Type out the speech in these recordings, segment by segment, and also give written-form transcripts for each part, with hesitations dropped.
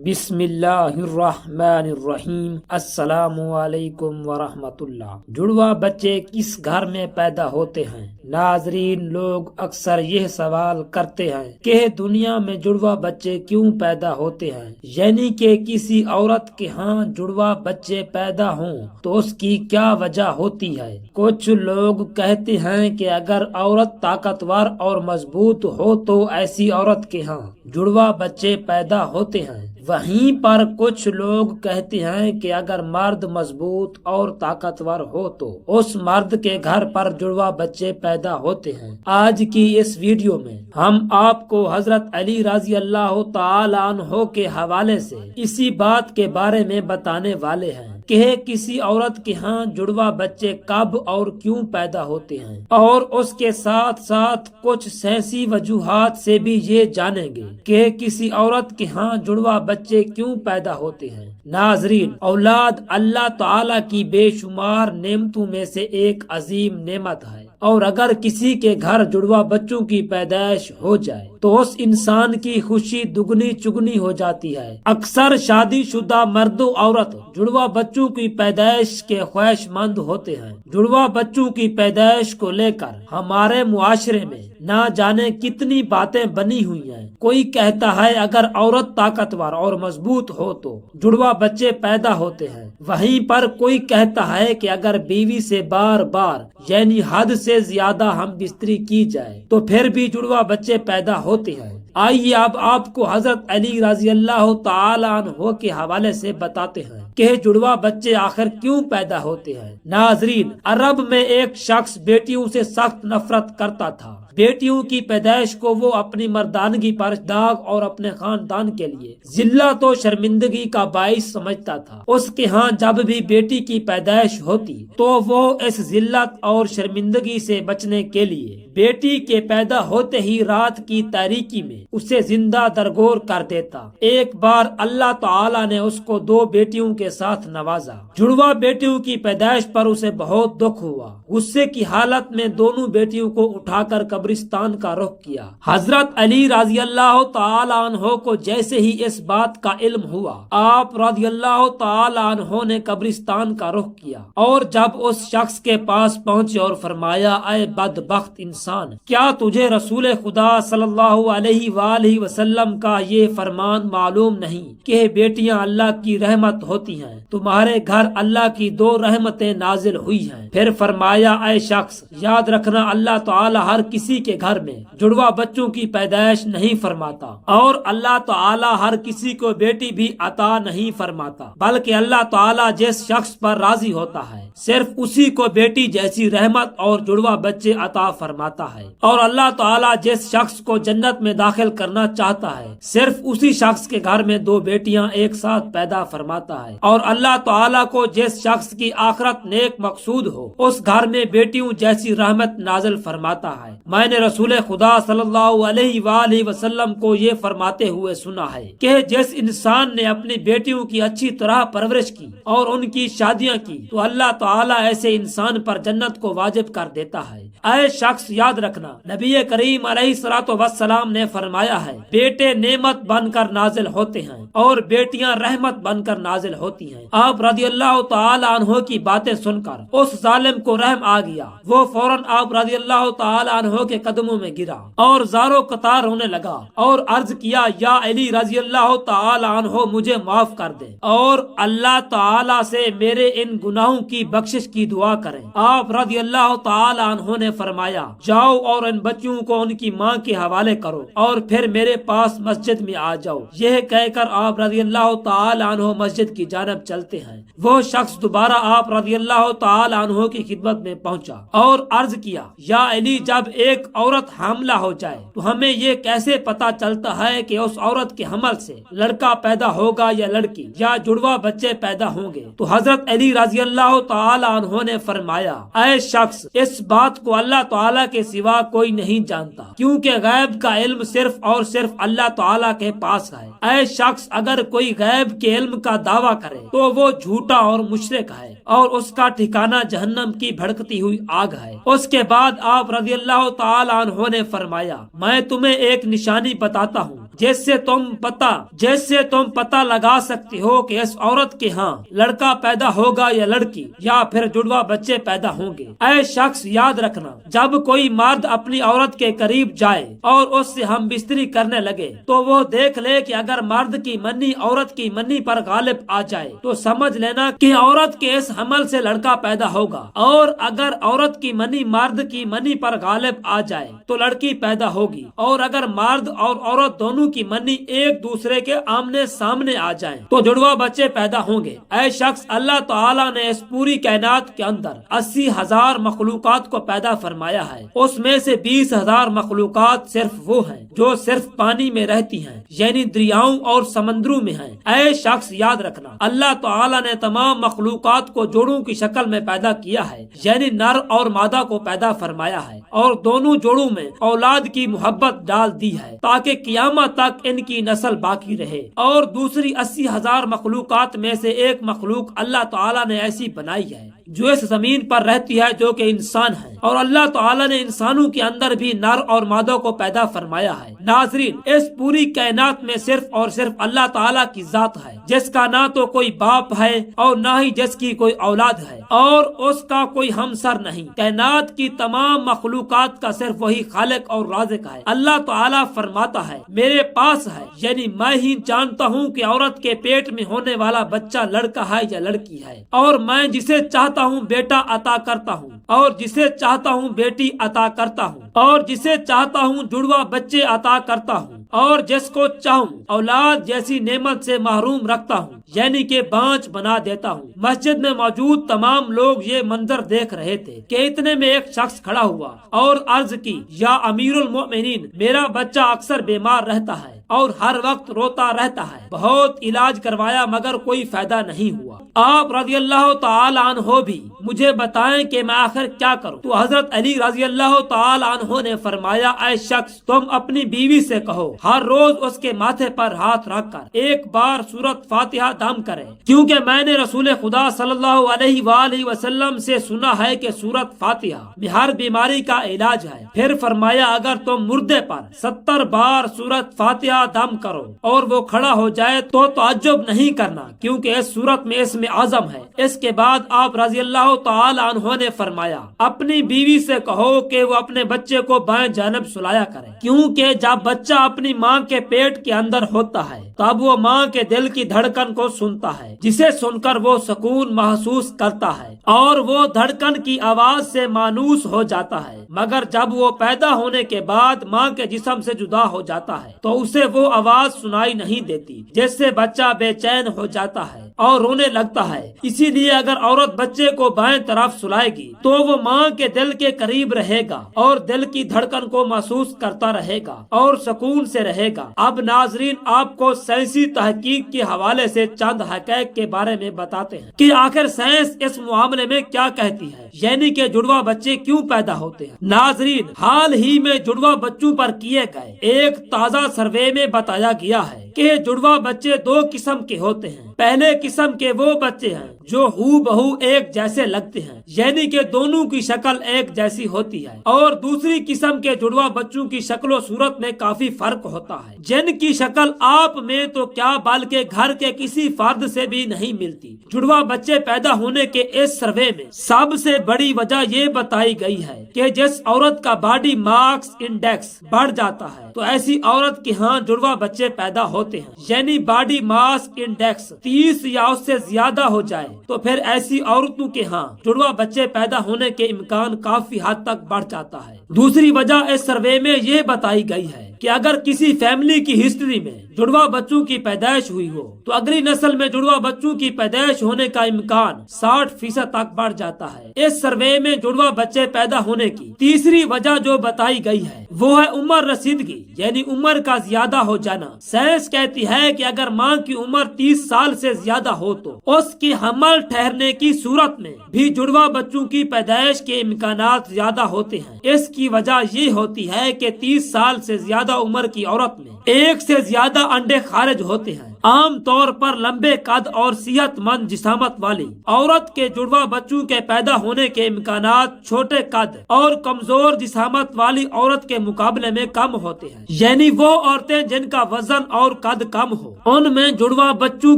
بسم اللہ الرحمن الرحیم۔ السلام علیکم ورحمۃ اللہ۔ جڑواں بچے کس گھر میں پیدا ہوتے ہیں؟ ناظرین، لوگ اکثر یہ سوال کرتے ہیں کہ دنیا میں جڑواں بچے کیوں پیدا ہوتے ہیں، یعنی کہ کسی عورت کے ہاں جڑواں بچے پیدا ہوں تو اس کی کیا وجہ ہوتی ہے۔ کچھ لوگ کہتے ہیں کہ اگر عورت طاقتور اور مضبوط ہو تو ایسی عورت کے ہاں جڑواں بچے پیدا ہوتے ہیں۔ وہیں پر کچھ لوگ کہتے ہیں کہ اگر مرد مضبوط اور طاقتور ہو تو اس مرد کے گھر پر جڑواں بچے پیدا ہوتے ہیں۔ آج کی اس ویڈیو میں ہم آپ کو حضرت علی رضی اللہ تعالی عنہ کے حوالے سے اسی بات کے بارے میں بتانے والے ہیں کہ کسی عورت کے ہاں جڑواں بچے کب اور کیوں پیدا ہوتے ہیں، اور اس کے ساتھ ساتھ کچھ سائنسی وجوہات سے بھی یہ جانیں گے کہ کسی عورت کے ہاں جڑواں بچے کیوں پیدا ہوتے ہیں۔ ناظرین، اولاد اللہ تعالی کی بے شمار نعمتوں میں سے ایک عظیم نعمت ہے، اور اگر کسی کے گھر جڑواں بچوں کی پیدائش ہو جائے تو اس انسان کی خوشی دگنی چگنی ہو جاتی ہے۔ اکثر شادی شدہ مرد و عورت جڑواں بچوں کی پیدائش کے خواہش مند ہوتے ہیں۔ جڑواں بچوں کی پیدائش کو لے کر ہمارے معاشرے میں نہ جانے کتنی باتیں بنی ہوئی ہیں۔ کوئی کہتا ہے اگر عورت طاقتور اور مضبوط ہو تو جڑواں بچے پیدا ہوتے ہیں، وہیں پر کوئی کہتا ہے کہ اگر بیوی سے بار بار یعنی حد سے زیادہ ہم بستری کی جائے تو پھر بھی جڑواں بچے پیدا ہوتے ہیں۔ آئیے اب آپ کو حضرت علی رضی اللہ تعالی عنہ کے حوالے سے بتاتے ہیں کہ جڑواں بچے آخر کیوں پیدا ہوتے ہیں۔ ناظرین، عرب میں ایک شخص بیٹیوں سے سخت نفرت کرتا تھا۔ بیٹیوں کی پیدائش کو وہ اپنی مردانگی پر داغ اور اپنے خاندان کے لیے ذلت و شرمندگی کا باعث سمجھتا تھا۔ اس کے ہاں جب بھی بیٹی کی پیدائش ہوتی تو وہ اس ذلت اور شرمندگی سے بچنے کے لیے بیٹی کے پیدا ہوتے ہی رات کی تاریکی میں اسے زندہ درگور کر دیتا۔ ایک بار اللہ تعالی نے اس کو 2 بیٹیوں کے ساتھ نوازا۔ جڑواں بیٹیوں کی پیدائش پر اسے بہت دکھ ہوا۔ غصے کی حالت میں دونوں بیٹیوں کو اٹھا کر قبرستان کا رخ کیا۔ حضرت علی رضی اللہ تعالی عنہ کو جیسے ہی اس بات کا علم ہوا، آپ رضی اللہ تعالی عنہ نے قبرستان کا رخ کیا اور جب اس شخص کے پاس پہنچے اور فرمایا، اے بدبخت انسان، کیا تجھے رسول خدا صلی اللہ علیہ وآلہ وسلم کا یہ فرمان معلوم نہیں کہ بیٹیاں اللہ کی رحمت ہوتی ہیں؟ تمہارے گھر اللہ کی 2 رحمتیں نازل ہوئی ہیں۔ پھر فرمایا، اے شخص، یاد رکھنا اللہ تعالی ہر کسی کے گھر میں جڑواں بچوں کی پیدائش نہیں فرماتا، اور اللہ تعالی ہر کسی کو بیٹی بھی عطا نہیں فرماتا، بلکہ اللہ تعالی جس شخص پر راضی ہوتا ہے صرف اسی کو بیٹی جیسی رحمت اور جڑواں بچے عطا فرماتا ہے، اور اللہ تعالی جس شخص کو جنت میں داخل کرنا چاہتا ہے صرف اسی شخص کے گھر میں 2 بیٹیاں ایک ساتھ پیدا فرماتا ہے، اور اللہ تعالی کو جس شخص کی آخرت نیک مقصود ہو اس گھر میں بیٹیوں جیسی رحمت نازل فرماتا ہے۔ میں نے رسول خدا صلی اللہ علیہ وآلہ وسلم کو یہ فرماتے ہوئے سنا ہے کہ جس انسان نے اپنی بیٹیوں کی اچھی طرح پرورش کی اور ان کی شادیاں کی تو اللہ تعالی ایسے انسان پر جنت کو واجب کر دیتا ہے۔ اے شخص، یاد رکھنا، نبی کریم علیہ الصلوۃ والسلام نے فرمایا ہے، بیٹے نعمت بن کر نازل ہوتے ہیں اور بیٹیاں رحمت بن کر نازل ہوتی ہیں۔ آپ رضی اللہ تعالی عنہ کی باتیں سن کر اس ظالم کو رحم آ گیا۔ وہ فوراً آپ رضی اللہ تعالی عنہ کے قدموں میں گرا اور زارو قطار رونے لگا اور عرض کیا، یا علی رضی اللہ تعالی عنہ، مجھے معاف کر دیں اور اللہ تعالی سے میرے ان گناہوں کی بخشش کی دعا کریں۔ آپ رضی اللہ تعالی عنہ نے فرمایا، جاؤ اور ان بچوں کو ان کی ماں کے حوالے کرو اور پھر میرے پاس مسجد میں آ جاؤ۔ یہ کہہ کر آپ رضی اللہ تعالی عنہ مسجد کی جانب چلتے ہیں۔ وہ شخص دوبارہ آپ رضی اللہ تعالی عنہ کی خدمت میں پہنچا اور عرض کیا، یا علی، جب ایک عورت حاملہ ہو جائے تو ہمیں یہ کیسے پتا چلتا ہے کہ اس عورت کے حمل سے لڑکا پیدا ہوگا یا لڑکی، یا جڑواں بچے پیدا ہوں گے؟ تو حضرت علی رضی اللہ تعالی عنہ نے فرمایا، اے شخص، اس بات کو اللہ تعالی کے سوا کوئی نہیں جانتا، کیونکہ غیب کا علم صرف اور صرف اللہ تعالی کے پاس ہے۔ اے شخص، اگر کوئی غیب کے علم کا دعویٰ کرے تو وہ جھوٹا اور مشرک ہے، اور اس کا ٹھکانہ جہنم کی بھڑکتی ہوئی آگ ہے۔ اس کے بعد آپ رضی اللہ تعالی عنہ نے فرمایا، میں تمہیں ایک نشانی بتاتا ہوں جیسے تم پتہ لگا سکتے ہو کہ اس عورت کے ہاں لڑکا پیدا ہوگا یا لڑکی، یا پھر جڑوا بچے پیدا ہوں گے۔ اے شخص یاد رکھنا، جب کوئی مرد اپنی عورت کے قریب جائے اور اس سے ہم بستری کرنے لگے تو وہ دیکھ لے کہ اگر مرد کی منی عورت کی منی پر غالب آ جائے تو سمجھ لینا کہ عورت کے اس حمل سے لڑکا پیدا ہوگا، اور اگر عورت کی منی مرد کی منی پر غالب آ جائے تو لڑکی پیدا ہوگی، اور اگر مرد اور عورت دونوں کی منی ایک دوسرے کے آمنے سامنے آ جائیں تو جڑوا بچے پیدا ہوں گے۔ اے شخص، اللہ تعالیٰ نے اس پوری کائنات کے اندر 80,000 مخلوقات کو پیدا فرمایا ہے، اس میں سے 20,000 مخلوقات صرف وہ ہیں جو صرف پانی میں رہتی ہیں، یعنی دریاؤں اور سمندروں میں ہیں۔ اے شخص یاد رکھنا، اللہ تعالیٰ نے تمام مخلوقات کو جوڑوں کی شکل میں پیدا کیا ہے، یعنی نر اور مادہ کو پیدا فرمایا ہے، اور دونوں جوڑوں میں اولاد کی محبت ڈال دی ہے تاکہ قیامت تک ان کی نسل باقی رہے۔ اور دوسری 80,000 مخلوقات میں سے ایک مخلوق اللہ تعالیٰ نے ایسی بنائی ہے جو اس زمین پر رہتی ہے، جو کہ انسان ہے، اور اللہ تعالیٰ نے انسانوں کے اندر بھی نر اور مادہ کو پیدا فرمایا ہے۔ ناظرین، اس پوری کائنات میں صرف اور صرف اللہ تعالیٰ کی ذات ہے، جس کا نہ تو کوئی باپ ہے اور نہ ہی جس کی کوئی اولاد ہے، اور اس کا کوئی ہمسر نہیں۔ کائنات کی تمام مخلوقات کا صرف وہی خالق اور رازق ہے۔ اللہ تعالیٰ فرماتا ہے، میرے پاس ہے، یعنی میں ہی جانتا ہوں کہ عورت کے پیٹ میں ہونے والا بچہ لڑکا ہے یا لڑکی ہے، اور میں جسے چاہتا ہوں بیٹا عطا کرتا ہوں، اور جسے چاہتا ہوں بیٹی عطا کرتا ہوں، اور جسے چاہتا ہوں جڑوا بچے عطا کرتا ہوں، اور جس کو چاہوں اولاد جیسی نعمت سے محروم رکھتا ہوں، یعنی کہ بانجھ بنا دیتا ہوں۔ مسجد میں موجود تمام لوگ یہ منظر دیکھ رہے تھے کہ اتنے میں ایک شخص کھڑا ہوا اور عرض کی، یا امیر المؤمنین، میرا بچہ اکثر بیمار رہتا ہے اور ہر وقت روتا رہتا ہے، بہت علاج کروایا مگر کوئی فائدہ نہیں ہوا، آپ رضی اللہ تعالی عنہ بھی مجھے بتائیں کہ میں آخر کیا کروں؟ تو حضرت علی رضی اللہ تعالی عنہ نے فرمایا، اے شخص، تم اپنی بیوی سے کہو ہر روز اس کے ماتھے پر ہاتھ رکھ کر ایک بار سورت فاتحہ دم کرے، کیونکہ میں نے رسول خدا صلی اللہ علیہ وآلہ وسلم سے سنا ہے کہ سورت فاتحہ میں ہر بیماری کا علاج ہے۔ پھر فرمایا، اگر تم مردے پر 70 بار سورت فاتحہ دم کرو اور وہ کھڑا ہو جائے تو تعجب نہیں کرنا، کیونکہ اس سورت میں اسم اعظم ہے۔ اس کے بعد آپ رضی اللہ تعالی عنہ نے فرمایا، اپنی بیوی سے کہو کہ وہ اپنے بچے کو بائیں جانب سلایا کرے، کیونکہ جب بچہ اپنی ماں کے پیٹ کے اندر ہوتا ہے تب وہ ماں کے دل کی دھڑکن کو سنتا ہے، جسے سن کر وہ سکون محسوس کرتا ہے اور وہ دھڑکن کی آواز سے مانوس ہو جاتا ہے، مگر جب وہ پیدا ہونے کے بعد ماں کے جسم سے جدا ہو جاتا ہے تو اسے وہ آواز سنائی نہیں دیتی، جس سے بچہ بے چین ہو جاتا ہے اور رونے لگتا ہے۔ اسی لیے اگر عورت بچے کو بائیں طرف سلائے گی تو وہ ماں کے دل کے قریب رہے گا اور دل کی دھڑکن کو محسوس کرتا رہے گا اور سکون سے رہے گا۔ اب ناظرین، آپ کو سائنسی تحقیق کے حوالے سے چند حقائق کے بارے میں بتاتے ہیں کہ آخر سائنس اس معاملے میں کیا کہتی ہے، یعنی کہ جڑوا بچے کیوں پیدا ہوتے ہیں۔ ناظرین، حال ہی میں جڑوا بچوں پر کیے گئے ایک تازہ سروے میں بتایا گیا ہے کہ جڑوا بچے 2 قسم کے ہوتے ہیں۔ پہلے قسم کے وہ بچے ہیں جو ہو بہو ایک جیسے لگتے ہیں، یعنی کہ دونوں کی شکل ایک جیسی ہوتی ہے، اور دوسری قسم کے جڑوا بچوں کی شکل و صورت میں کافی فرق ہوتا ہے، جن کی شکل آپ میں تو کیا بلکہ گھر کے کسی فرد سے بھی نہیں ملتی۔ جڑوا بچے پیدا ہونے کے اس سروے میں سب سے بڑی وجہ یہ بتائی گئی ہے کہ جس عورت کا باڈی ماس انڈیکس بڑھ جاتا ہے تو ایسی عورت کے ہاں جڑوا بچے پیدا ہوتے ہیں، یعنی باڈی ماس انڈیکس 30 یا اس سے زیادہ ہو جائے تو پھر ایسی عورتوں کے ہاں جڑوا بچے پیدا ہونے کے امکان کافی حد تک بڑھ جاتا ہے۔ دوسری وجہ اس سروے میں یہ بتائی گئی ہے کہ اگر کسی فیملی کی ہسٹری میں جڑوا بچوں کی پیدائش ہوئی ہو تو اگلی نسل میں جڑوا بچوں کی پیدائش ہونے کا امکان 60% تک بڑھ جاتا ہے۔ اس سروے میں جڑوا بچے پیدا ہونے کی تیسری وجہ جو بتائی گئی ہے وہ ہے عمر رسیدگی، یعنی عمر کا زیادہ ہو جانا۔ سائنس کہتی ہے کہ اگر ماں کی عمر 30 سال سے زیادہ ہو تو اس کی حمل ٹھہرنے کی صورت میں بھی جڑوا بچوں کی پیدائش کے امکانات زیادہ ہوتے ہیں۔ اس کی وجہ یہ ہوتی ہے کہ 30 سال سے زیادہ عمر کی عورت میں ایک سے زیادہ انڈے خارج ہوتے ہیں، عام طور پر لمبے قد اور صحت مند جسامت والی عورت کے جڑواں بچوں کے پیدا ہونے کے امکانات چھوٹے قد اور کمزور جسامت والی عورت کے مقابلے میں کم ہوتے ہیں، یعنی وہ عورتیں جن کا وزن اور قد کم ہو ان میں جڑواں بچوں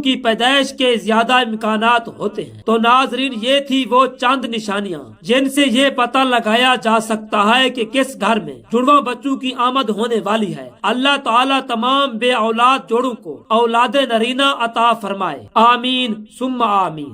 کی پیدائش کے زیادہ امکانات ہوتے ہیں۔ تو ناظرین، یہ تھی وہ چند نشانیاں جن سے یہ پتہ لگایا جا سکتا ہے کہ کس گھر میں جڑواں بچوں کی آمد ہونے والی ہے۔ اللہ تعالیٰ تمام بے اولاد جوڑوں کو اولاد نرینہ عطا فرمائے، آمین ثم آمین۔